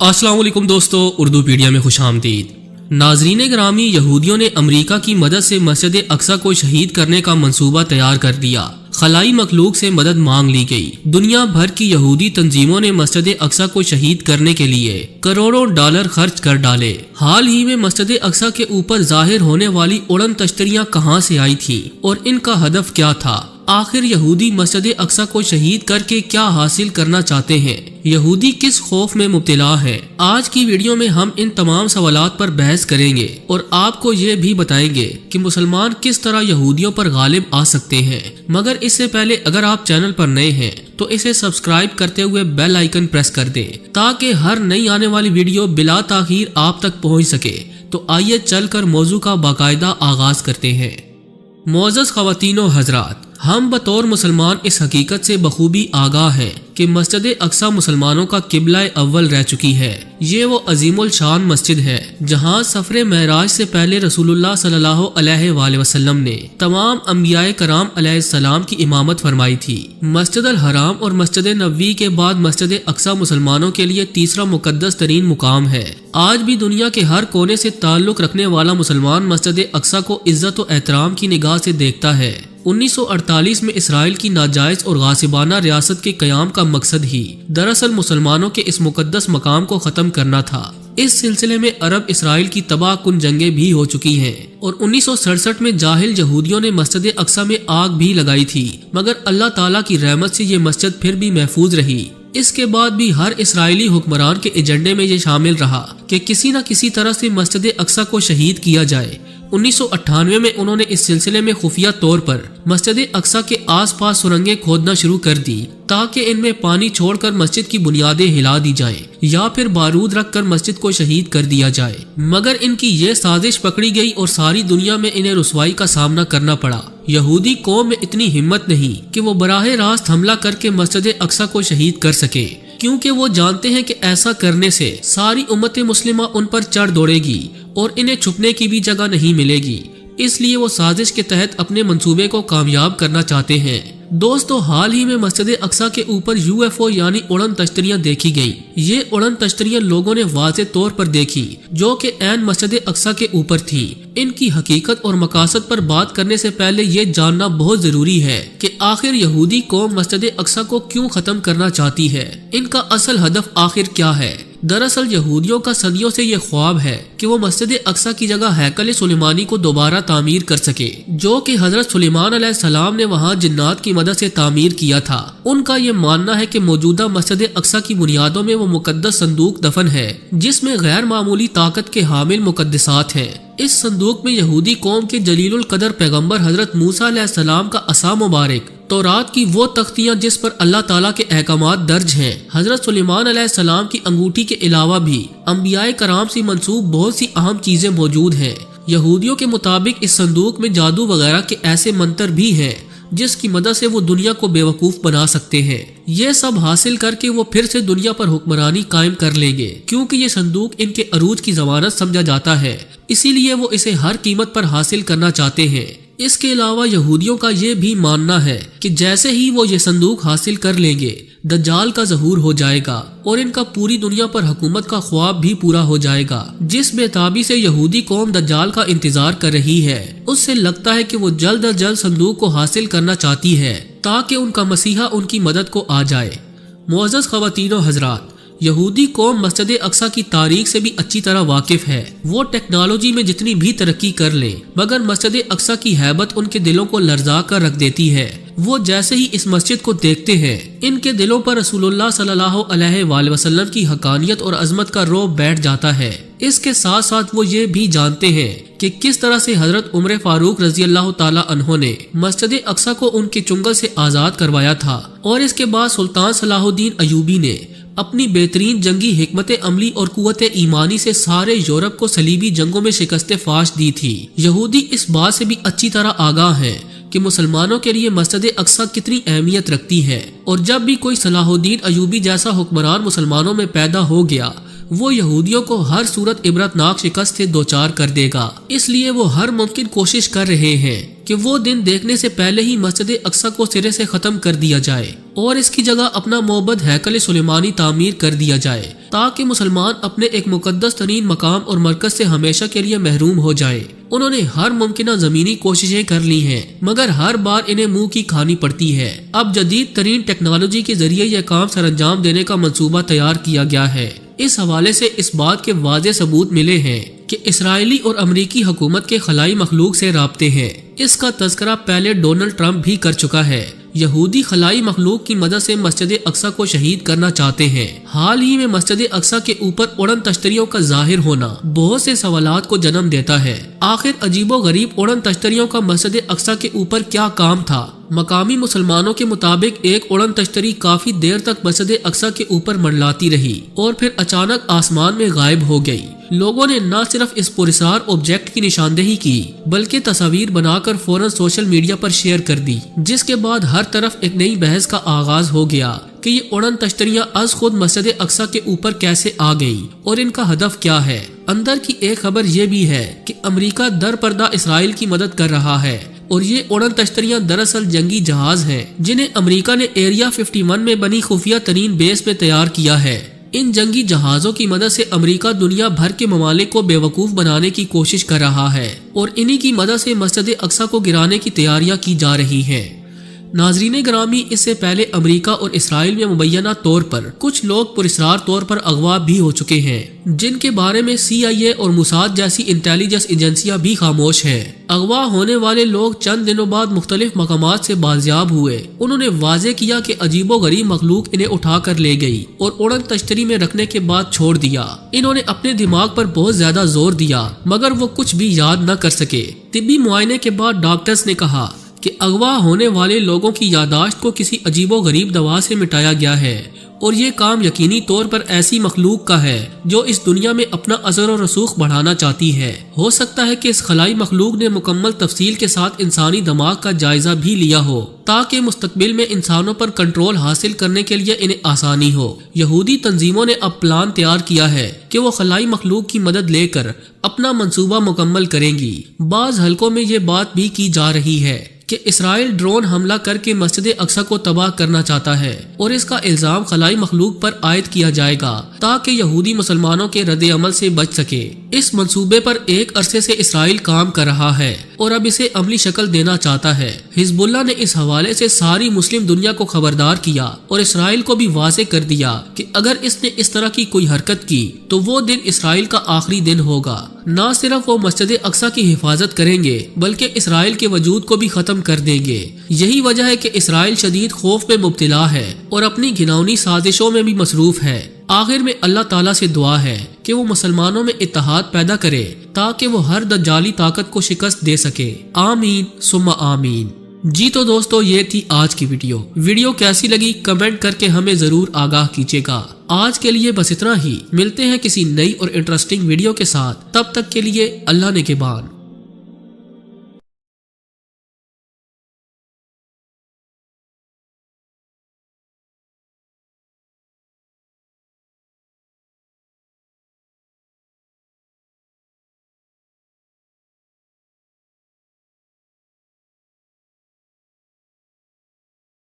अस्सलाम वालेकुम दोस्तों, उर्दू पीडिया में खुश आमदीद। नाजरीन ग्रामी, यहूदियों ने अमेरिका की मदद से मस्जिद अक्सा को शहीद करने का मंसूबा तैयार कर दिया। खलाई मखलूक से मदद मांग ली गई। दुनिया भर की यहूदी तंजीमों ने मस्जिद अक्सा को शहीद करने के लिए करोड़ों डॉलर खर्च कर डाले। हाल ही में मस्जिद अक्सा के ऊपर जाहिर होने वाली उड़न तश्तरियां कहां से आई थी और इनका हदफ क्या था? आखिर यहूदी मस्जिद अक्सा को शहीद करके क्या हासिल करना चाहते हैं? यहूदी किस खौफ में मुब्तला है? आज की वीडियो में हम इन तमाम सवालात पर बहस करेंगे और आपको ये भी बताएंगे कि मुसलमान किस तरह यहूदियों पर गालिब आ सकते हैं। मगर इससे पहले अगर आप चैनल पर नए हैं तो इसे सब्सक्राइब करते हुए बेल आइकन प्रेस कर दें ताकि हर नई आने वाली वीडियो बिला ताखीर आप तक पहुँच सके। तो आइए चलकर मौजू का बाकायदा आगाज करते हैं। मोअज़्ज़ज़ ख़वातीनो हज़रात, हम बतौर मुसलमान इस हकीकत से बखूबी आगाह हैं कि मस्जिद अक्सा मुसलमानों का किबला अव्वल रह चुकी है। ये वो अजीमुल शान मस्जिद है जहाँ सफरे महराज से पहले रसूलुल्लाह सल्लल्लाहु अलैहि वसल्लम ने तमाम अंबियाए कराम अलैहिस्सलाम की इमामत फरमाई थी। मस्जिद अल हराम और मस्जिद नबवी के बाद मस्जिद अक्सा मुसलमानों के लिए तीसरा मुकद्दस तरीन मुकाम है। आज भी दुनिया के हर कोने से ताल्लुक रखने वाला मुसलमान मस्जिद अक्सा को इज्जत और एहतराम की निगाह से देखता है। 1948 में इसराइल की नाजायज और गासिबाना रियासत के कयाम का मकसद ही दरअसल मुसलमानों के इस मुकद्दस मकाम को खत्म करना था। इस सिलसिले में अरब इसराइल की तबाह कुन जंगें भी हो चुकी हैं और 1967 में जाहिल यहूदियों ने मस्जिद अक्सा में आग भी लगाई थी, मगर अल्लाह ताला की रहमत से ये मस्जिद फिर भी महफूज रही। इसके बाद भी हर इसराइली हुक्मरान के एजेंडे में ये शामिल रहा कि किसी न किसी तरह से मस्जिद अक्सा को शहीद किया जाए। 1998 में उन्होंने इस सिलसिले में खुफिया तौर पर मस्जिद अक्सा के आसपास सुरंगें खोदना शुरू कर दी ताकि इनमें पानी छोड़कर मस्जिद की बुनियादें हिला दी जाएं या फिर बारूद रखकर मस्जिद को शहीद कर दिया जाए। मगर इनकी ये साजिश पकड़ी गई और सारी दुनिया में इन्हें रुसवाई का सामना करना पड़ा। यहूदी कौम में इतनी हिम्मत नहीं कि वो बराह रास्त हमला करके मस्जिद अक्सा को शहीद कर सके, क्योंकि वो जानते हैं कि ऐसा करने से सारी उम्मत मुस्लिमा उन पर चढ़ दौड़ेगी और इन्हें छुपने की भी जगह नहीं मिलेगी। इसलिए वो साजिश के तहत अपने मंसूबे को कामयाब करना चाहते हैं। दोस्तों, हाल ही में मस्जिद अक्सा के ऊपर UFO यानी उड़न तश्तरियां देखी गई। ये उड़न तश्तरियां लोगों ने वाज़े तौर पर देखी जो कि ऐन मस्जिद अक्सा के ऊपर थी। इनकी हकीकत और मकासद पर बात करने से पहले ये जानना बहुत जरूरी है कि आखिर यहूदी कौम मस्जिद अक्सा को क्यों खत्म करना चाहती है। इनका असल हदफ आखिर क्या है? दरअसल यहूदियों का सदियों से ये ख्वाब है कि वो मस्जिद अक्सा की जगह हैकल सुलेमानी को दोबारा तामीर कर सके, जो कि हजरत सुलेमान अलैहिस्सलाम ने वहाँ जिन्नात की मदद से तामीर किया था। उनका ये मानना है कि मौजूदा मस्जिद अक्सा की बुनियादों में वो मुकद्दस संदूक दफन है जिसमें गैर मामूली ताकत के हामिल मुकद्दसात हैं। इस संदूक में यहूदी कौम के जलीलुल कदर पैगंबर हजरत मूसा अलैहिस्सलाम का असा मुबारक, तौरात की वो तख्तियां जिस पर अल्लाह ताला के अहकामात दर्ज हैं, हजरत सुलेमान अलैहिस्सलाम की अंगूठी के अलावा भी अंबियाए कराम से मंसूब बहुत सी अहम चीजें मौजूद हैं। यहूदियों के मुताबिक इस संदूक में जादू वगैरह के ऐसे मंत्र भी हैं जिसकी मदद से वो दुनिया को बेवकूफ बना सकते हैं। ये सब हासिल करके वो फिर से दुनिया पर हुक्मरानी कायम कर लेंगे, क्योंकि ये संदूक इनके अरूज की जमानत समझा जाता है। इसीलिए वो इसे हर कीमत पर हासिल करना चाहते हैं। इसके अलावा यहूदियों का ये भी मानना है कि जैसे ही वो ये संदूक हासिल कर लेंगे, दज्जाल का ज़हूर हो जाएगा और इनका पूरी दुनिया पर हुकूमत का ख्वाब भी पूरा हो जाएगा। जिस बेताबी से यहूदी कौम दज्जाल का इंतजार कर रही है, उससे लगता है कि वो जल्द अज जल्द संदूक को हासिल करना चाहती है ताकि उनका मसीहा उनकी मदद को आ जाए। मुअज़्ज़ज़ ख़वातीनो हज़रात, यहूदी कौम मस्जिद अक्सा की तारीख से भी अच्छी तरह वाकिफ है। वो टेक्नोलॉजी में जितनी भी तरक्की कर ले, मगर मस्जिद अक्सा की हैबत उनके दिलों को लर्जा कर रख देती है। वो जैसे ही इस मस्जिद को देखते हैं, इनके दिलों पर रसूलुल्लाह सल्लल्लाहु अलैहि वसल्लम की हकानियत और अजमत का रौब बैठ जाता है। इसके साथ साथ वो ये भी जानते हैं कि किस तरह से हजरत उमर फारूक रजी अल्लाह ताला अन्हो ने मस्जिद अक्सा को उनके चुंगल से आजाद करवाया था और इसके बाद सुल्तान सलाहुद्दीन अयूबी ने अपनी बेहतरीन जंगी हिकमत अमली और कुव्वत ईमानी से सारे यूरोप को सलीबी जंगों में शिकस्त फाश दी थी। यहूदी इस बात से भी अच्छी तरह आगाह हैं कि मुसलमानों के लिए मस्जिद अक्सा कितनी अहमियत रखती है, और जब भी कोई सलाहुद्दीन अयूबी जैसा हुक्मरान मुसलमानों में पैदा हो गया, वो यहूदियों को हर सूरत इबरतनाक शिकस्त से दो चार कर देगा। इसलिए वो हर मुमकिन कोशिश कर रहे हैं کہ وہ دن دیکھنے سے پہلے ہی مسجد اقصی کو سرے سے ختم کر دیا جائے اور اس کی جگہ اپنا معبد ہیکل سلیمانی تعمیر کر دیا جائے تاکہ مسلمان اپنے ایک مقدس ترین مقام اور مرکز سے ہمیشہ کے لیے محروم ہو جائے۔ انہوں نے ہر ممکنہ زمینی کوششیں کر لی ہیں مگر ہر بار انہیں منہ کی کھانی پڑتی ہے۔ اب جدید ترین ٹیکنالوجی کے ذریعے یہ کام سر انجام دینے کا منصوبہ تیار کیا گیا ہے۔ اس حوالے سے اس بات کے واضح ثبوت ملے ہیں کہ اسرائیلی اور امریکی حکومت کے خلائی مخلوق سے رابطے ہیں۔ اس کا تذکرہ پہلے ڈونلڈ ٹرمپ بھی کر چکا ہے۔ یہودی خلائی مخلوق کی مدد سے مسجد اقصی کو شہید کرنا چاہتے ہیں۔ حال ہی میں مسجد اقصی کے اوپر اڑن تشتریوں کا ظاہر ہونا بہت سے سوالات کو جنم دیتا ہے۔ آخر عجیب و غریب اڑن تشتریوں کا مسجد اقصی کے اوپر کیا کام تھا؟ مقامی مسلمانوں کے مطابق ایک اڑن تشتری کافی دیر تک مسجد اقصی کے اوپر منڈلاتی رہی اور پھر اچانک آسمان میں غائب ہو گئی۔ لوگوں نے نہ صرف اس پراسرار آبجیکٹ کی نشاندہی کی بلکہ تصاویر بنا کر فوراً سوشل میڈیا پر شیئر کر دی، جس کے بعد ہر طرف ایک نئی بحث کا آغاز ہو گیا کہ یہ اڑن تشتریاں از خود مسجد اقصی کے اوپر کیسے آ گئیں اور ان کا ہدف کیا ہے۔ اندر کی ایک خبر یہ بھی ہے کہ امریکہ در پردہ اسرائیل کی مدد کر رہا ہے اور یہ اڑن تشتریاں دراصل جنگی جہاز ہیں جنہیں امریکہ نے ایریا 51 میں بنی خفیہ ترین بیس پہ تیار کیا ہے۔ ان جنگی جہازوں کی مدد سے امریکہ دنیا بھر کے ممالک کو بے وقوف بنانے کی کوشش کر رہا ہے اور انہی کی مدد سے مسجد اقصی کو گرانے کی تیاریاں کی جا رہی ہیں۔ ناظرین گرامی، اس سے پہلے امریکہ اور اسرائیل میں مبینہ طور پر کچھ لوگ پراسرار طور پر اغوا بھی ہو چکے ہیں جن کے بارے میں CIA اور موساد جیسی انٹیلیجنس ایجنسیاں بھی خاموش ہیں۔ اغوا ہونے والے لوگ چند دنوں بعد مختلف مقامات سے بازیاب ہوئے۔ انہوں نے واضح کیا کہ عجیب و غریب مخلوق انہیں اٹھا کر لے گئی اور اڑن تشتری میں رکھنے کے بعد چھوڑ دیا۔ انہوں نے اپنے دماغ پر بہت زیادہ زور دیا مگر وہ کچھ بھی یاد نہ کر سکے۔ طبی معائنے کے بعد ڈاکٹرز نے کہا کہ اغوا ہونے والے لوگوں کی یادداشت کو کسی عجیب و غریب دوا سے مٹایا گیا ہے اور یہ کام یقینی طور پر ایسی مخلوق کا ہے جو اس دنیا میں اپنا اثر و رسوخ بڑھانا چاہتی ہے۔ ہو سکتا ہے کہ اس خلائی مخلوق نے مکمل تفصیل کے ساتھ انسانی دماغ کا جائزہ بھی لیا ہو تاکہ مستقبل میں انسانوں پر کنٹرول حاصل کرنے کے لیے انہیں آسانی ہو۔ یہودی تنظیموں نے اب پلان تیار کیا ہے کہ وہ خلائی مخلوق کی مدد لے کر اپنا منصوبہ مکمل کریں گی۔ بعض حلقوں میں یہ بات بھی کی جا رہی ہے کہ اسرائیل ڈرون حملہ کر کے مسجد اقصی کو تباہ کرنا چاہتا ہے اور اس کا الزام خلائی مخلوق پر عائد کیا جائے گا تاکہ یہودی مسلمانوں کے رد عمل سے بچ سکے۔ اس منصوبے پر ایک عرصے سے اسرائیل کام کر رہا ہے اور اب اسے عملی شکل دینا چاہتا ہے۔ حزب اللہ نے اس حوالے سے ساری مسلم دنیا کو خبردار کیا اور اسرائیل کو بھی واضح کر دیا کہ اگر اس نے اس طرح کی کوئی حرکت کی تو وہ دن اسرائیل کا آخری دن ہوگا۔ نہ صرف وہ مسجد اقصی کی حفاظت کریں گے بلکہ اسرائیل کے وجود کو بھی ختم کر دیں گے۔ یہی وجہ ہے کہ اسرائیل شدید خوف میں مبتلا ہے اور اپنی گھناؤنی سازشوں میں بھی مصروف ہے۔ آخر میں اللہ تعالیٰ سے دعا ہے کہ وہ مسلمانوں میں اتحاد پیدا کرے تاکہ وہ ہر دجالی طاقت کو شکست دے سکے۔ آمین ثم آمین۔ جی تو دوستو، یہ تھی آج کی ویڈیو کیسی لگی کمنٹ کر کے ہمیں ضرور آگاہ کیجیے گا۔ آج کے لیے بس اتنا ہی، ملتے ہیں کسی نئی اور انٹرسٹنگ ویڈیو کے ساتھ، تب تک کے لیے اللہ نگہبان۔